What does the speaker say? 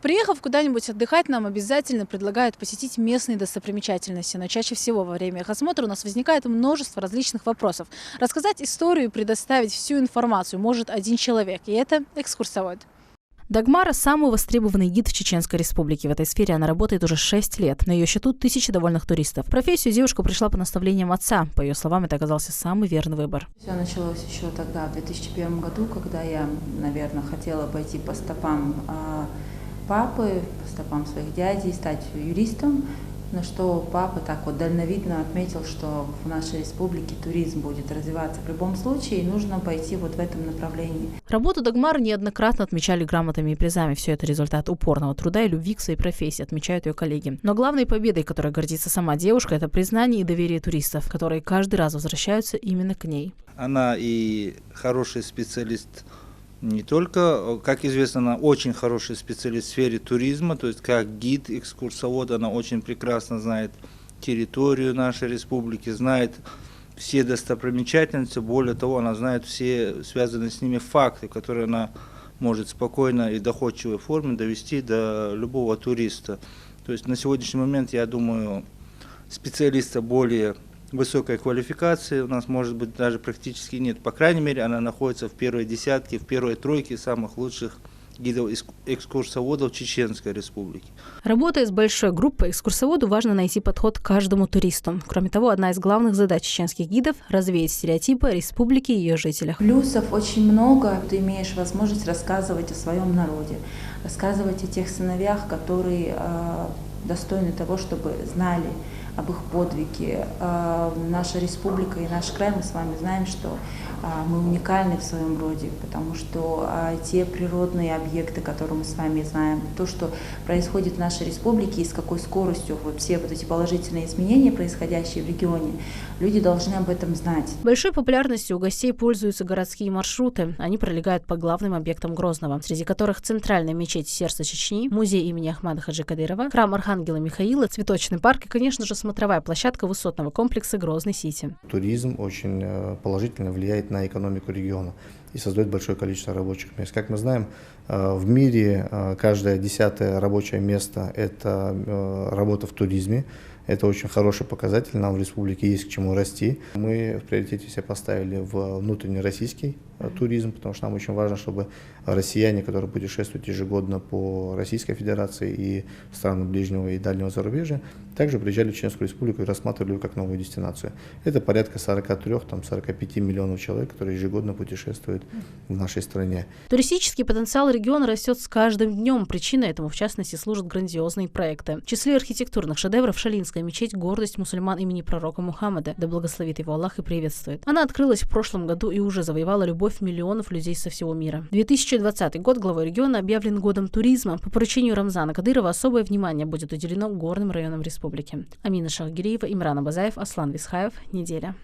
Приехав куда-нибудь отдыхать, нам обязательно предлагают посетить местные достопримечательности. Но чаще всего во время их осмотра у нас возникает множество различных вопросов. Рассказать историю и предоставить всю информацию может один человек, и это экскурсовод. Дагмара – самый востребованный гид в Чеченской Республике. В этой сфере она работает уже 6 лет. На ее счету тысячи довольных туристов. В профессию девушка пришла по наставлениям отца. По ее словам, это оказался самый верный выбор. Все началось еще тогда, в 2001 году, когда я, наверное, хотела пойти по стопам папы, по стопам своих дядей, стать юристом. На что папа так вот дальновидно отметил, что в нашей республике туризм будет развиваться в любом случае, и нужно пойти вот в этом направлении. Работу Дагмары неоднократно отмечали грамотами и призами. Все это результат упорного труда и любви к своей профессии, отмечают ее коллеги. Но главной победой, которой гордится сама девушка, это признание и доверие туристов, которые каждый раз возвращаются именно к ней. Она и хороший специалист. Не только, как известно, она очень хороший специалист в сфере туризма, то есть как гид, экскурсовод, она очень прекрасно знает территорию нашей республики, знает все достопримечательности, более того, она знает все связанные с ними факты, которые она может спокойно и доходчивой форме довести до любого туриста. То есть на сегодняшний момент, я думаю, специалиста более высокой квалификации у нас, может быть, даже практически нет. По крайней мере, она находится в первой десятке, в первой тройке самых лучших гидов-экскурсоводов Чеченской Республики. Работая с большой группой, экскурсоводу важно найти подход к каждому туристу. Кроме того, одна из главных задач чеченских гидов – развеять стереотипы о республике и ее жителях. Плюсов очень много. Ты имеешь возможность рассказывать о своем народе, рассказывать о тех сыновьях, которые достойны того, чтобы знали об их подвиге. Наша республика и наш край, мы с вами знаем, что мы уникальны в своем роде, потому что те природные объекты, которые мы с вами знаем, то, что происходит в нашей республике и с какой скоростью все вот эти положительные изменения, происходящие в регионе, люди должны об этом знать. Большой популярностью у гостей пользуются городские маршруты. Они пролегают по главным объектам Грозного, среди которых центральная мечеть сердца Чечни, музей имени Ахмада Хаджи Кадырова, храм Архангела Михаила, цветочный парк и, конечно же, смотровая площадка высотного комплекса Грозный-Сити. Туризм очень положительно влияет на экономику региона и создает большое количество рабочих мест. Как мы знаем, в мире каждое 10-е рабочее место – это работа в туризме. Это очень хороший показатель, нам в республике есть к чему расти. Мы в приоритете себе поставили внутренний российский туризм, потому что нам очень важно, чтобы россияне, которые путешествуют ежегодно по Российской Федерации и странам ближнего и дальнего зарубежья, также приезжали в Чеченскую Республику и рассматривали ее как новую дестинацию. Это порядка 43-45 миллионов человек, которые ежегодно путешествуют в нашей стране. Туристический потенциал региона растет с каждым днем. Причиной этому, в частности, служат грандиозные проекты. В числе архитектурных шедевров Шалинская мечеть – гордость мусульман имени пророка Мухаммада, да благословит его Аллах и приветствует. Она открылась в прошлом году и уже завоевала любовь миллионов людей со всего мира. 2020 год главой региона объявлен годом туризма. По поручению Рамзана Кадырова особое внимание будет уделено горным районам республики. Амина Шахгириева, Имран Абазаев, Аслан Висхаев. Неделя.